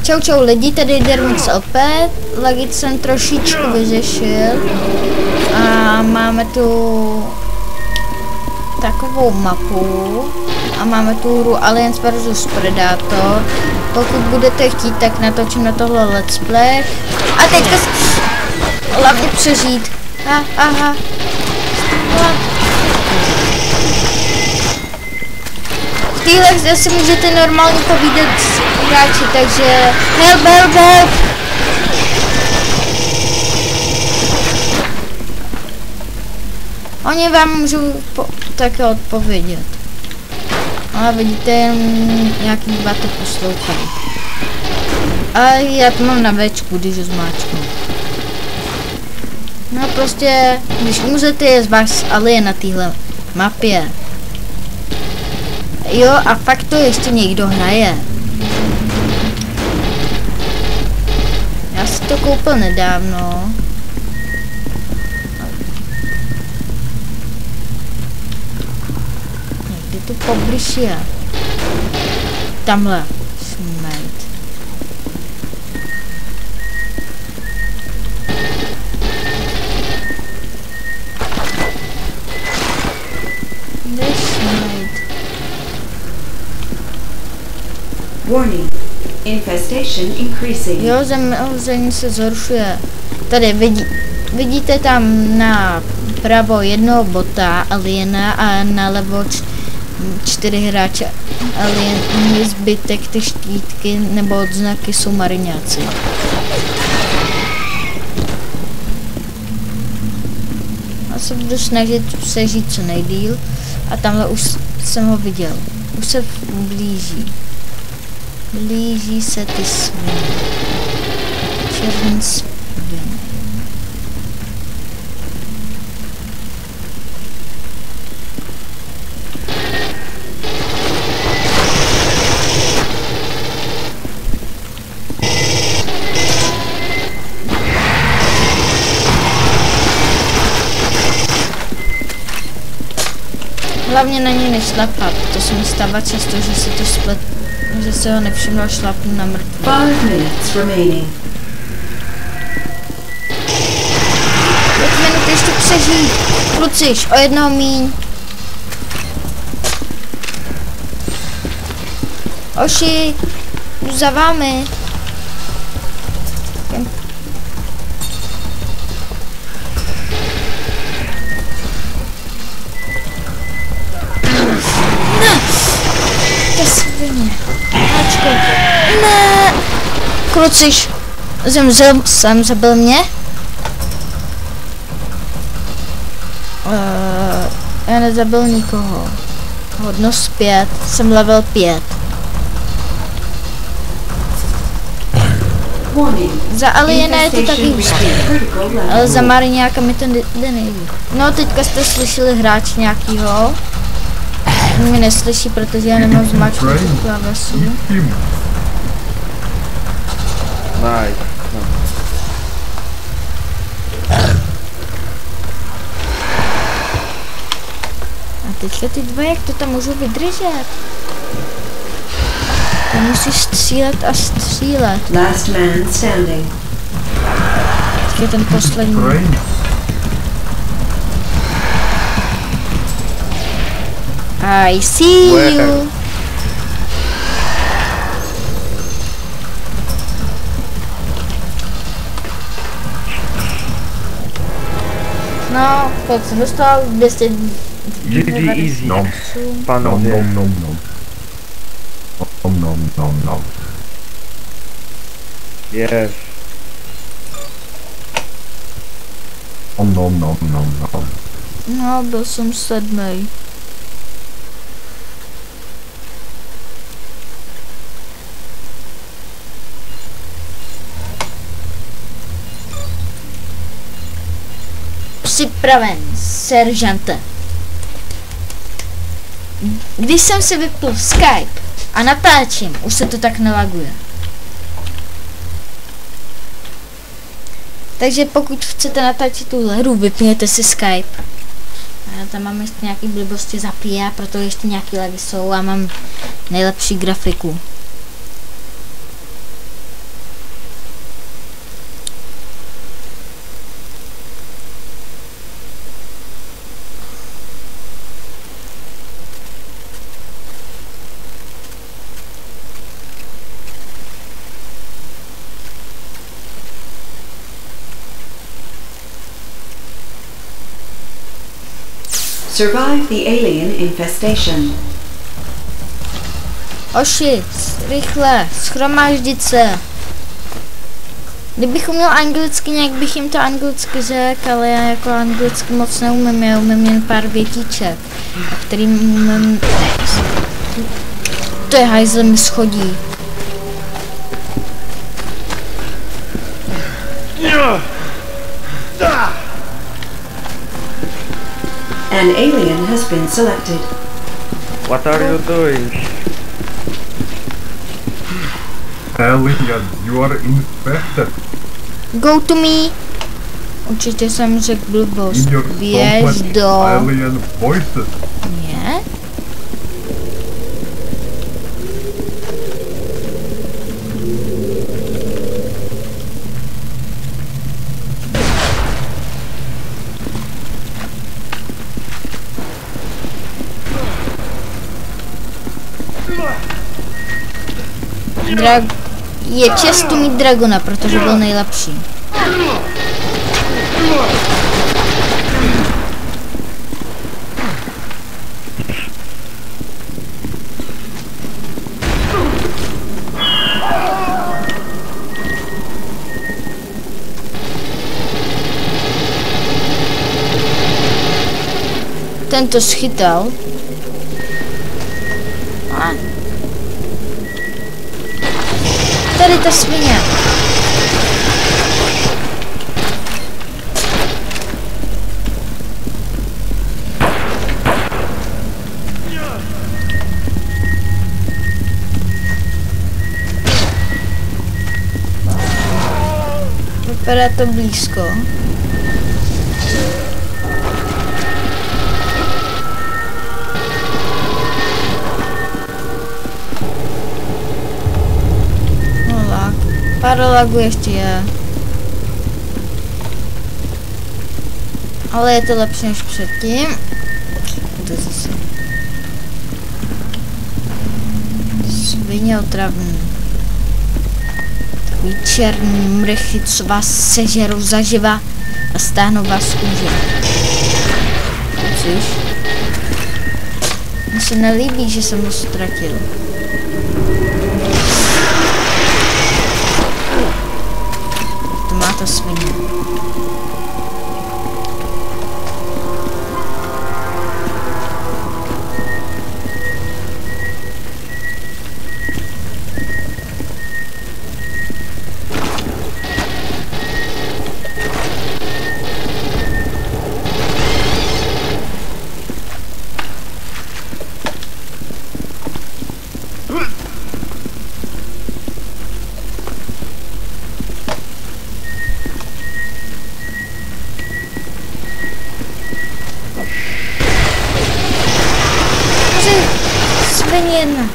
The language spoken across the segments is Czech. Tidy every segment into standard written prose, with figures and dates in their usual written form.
Čau čau lidi, tady Dermix opět, lagit jsem trošičku vyřešil a máme tu takovou mapu a máme tu hru Aliens vs Predator. Pokud budete chtít, tak natočím na tohle let's play a teďka hlavně přežít. Aha. V téhle hře si můžete normálně povídat hráči, takže help! Oni vám můžou také odpovědět. Ale vidíte, jen nějaký dva to poslouchají. A já to mám na Včku, když ho zmáčknu. No prostě, když umřete, je z vás alien na téhle mapě. Jo, a fakt to ještě někdo hraje. Já si to koupil nedávno. Někdy tu poblíž je. Tamhle. Smejt. Warning. Infestation increasing. Jo, zemření se zhoršuje. Tady vidíte tam na pravo jednoho bota aliena a nalevo 4 hráče alien, zbytek ty štítky nebo odznaky jsou mariňáci. Já se budu snažit přežít co nejdýl a tamhle už jsem ho viděl. Už se blíží. Blíží se ty sviny. Černý sviny. Hlavně na něj nešlapat, to se mi stává často, že se to splet, že se ho nevšiml a šlapnu na mrtvý. 5 minutes remaining. 5 minut ještě přežít. Kluciš, o jednoho míň. Oši, už za vámi. Ne, kluciš, zemřel jsem, zabil mě. Já nezabil nikoho. Hodnost 5, jsem level 5. Za aliena je to taky hustý, ale za mariňáka mi to jde nejvíc. No, teďka jste slyšeli hráč nějakýho. Mě neslyší, protože já nemám zmáčknout tu klávesu. A teďka ty dva, jak to tam můžu vydržet? Ty musíš střílet a střílet. Last man standing. Teď je ten poslední. I see you. No, kolik jsem dostal? 200. GG easy. No. Panowie. No. Yes. No, byl jsem 7. Připraven, seržante. Když jsem si vypl Skype a natáčím, už se to tak nelaguje. Takže pokud chcete natáčet tuhle hru, vypněte si Skype. Já tam mám ještě nějaký blbosti zapíje, proto ještě nějaký lagy jsou a mám nejlepší grafiku. Survive the alien infestation. Oši, rychle, schromáždit se. Kdybych uměl anglicky, nějak bych jim to anglicky řekl, ale já jako anglicky moc neumím, já umím jen pár větíček, a kterým umím... To je hajzl, mi schodí. An alien has been selected. What are you doing? Alien, you are infected. Go to me. Určitě jsem řekl blbost. In your Běž stomach, do... alien voices. Nie? Je čest mít dragona, protože byl nejlepší. Ten to schytal. Tady ta svině. Vypadá to blízko. Pár lagů ještě je. Ale je to lepší než předtím. To zase. Svině otravný. Takový černý mrchy, co vás sežerou zaživa a stáhnou vás z kůže. Což? Mně se nelíbí, že jsem ho ztratil. Ta svině. Jedna.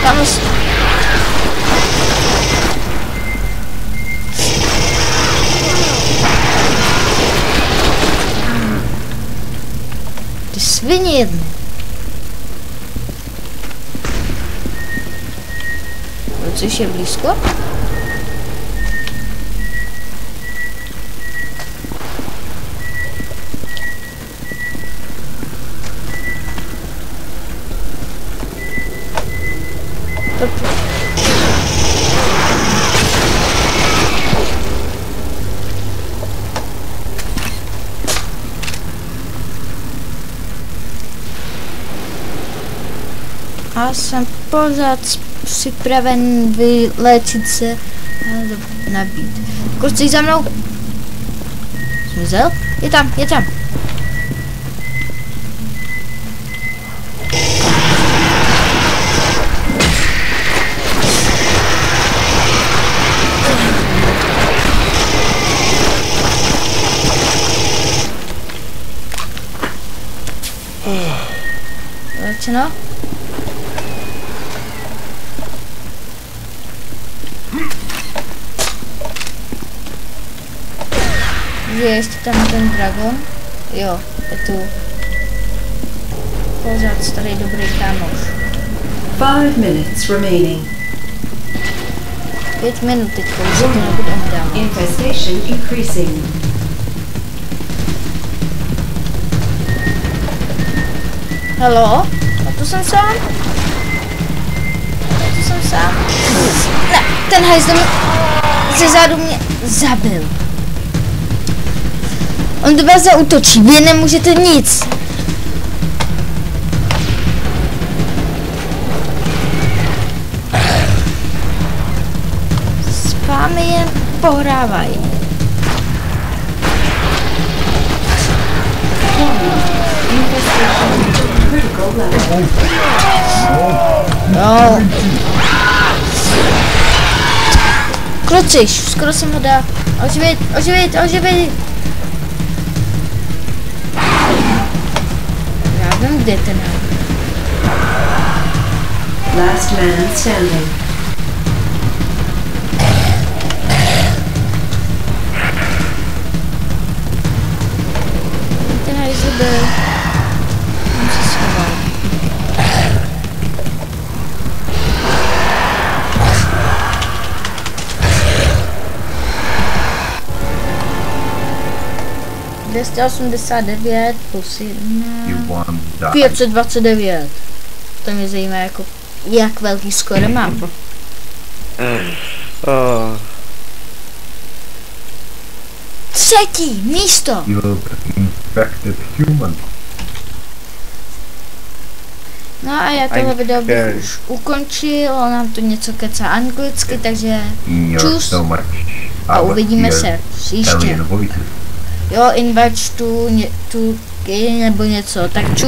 Tam ty svině jedné. Což je blízko? A jsem pořád připraven vyléčit se a nabít. Kluci za mnou. Zmizel? Je tam, je tam. Lečeno? Je ještě tam ten dragon? Jo, je tu pořád starý dobrý kámoš. 5 minutes remaining. 5 minut teďko, už to nebudem dávat. Infestation increasing. Halo? A tu jsem sám? Tu jsem sám? Ne, ten hajzl ze zádu mě zabil. On do vás zaútočí, vy nemůžete nic. S vámi jen pohrávají. Infestation critical level. No. Kluci, skoro jsem ho dal. Oživit, oživit, oživit. Já vím, kde je ten hajzl. Last man standing. Ten hajzl byl. On se schoval. $289 plus 1. You won't die. 529. To mě zajímá, jako, jak velký skóre mám. Třetí místo. Killed infected human. No a já tohle video bych už ukončil, on nám tu něco kecá anglicky, takže In your čus stomach. a uvidíme Our se příště. alien voices. Jo, invite tu nebo něco, tak čus.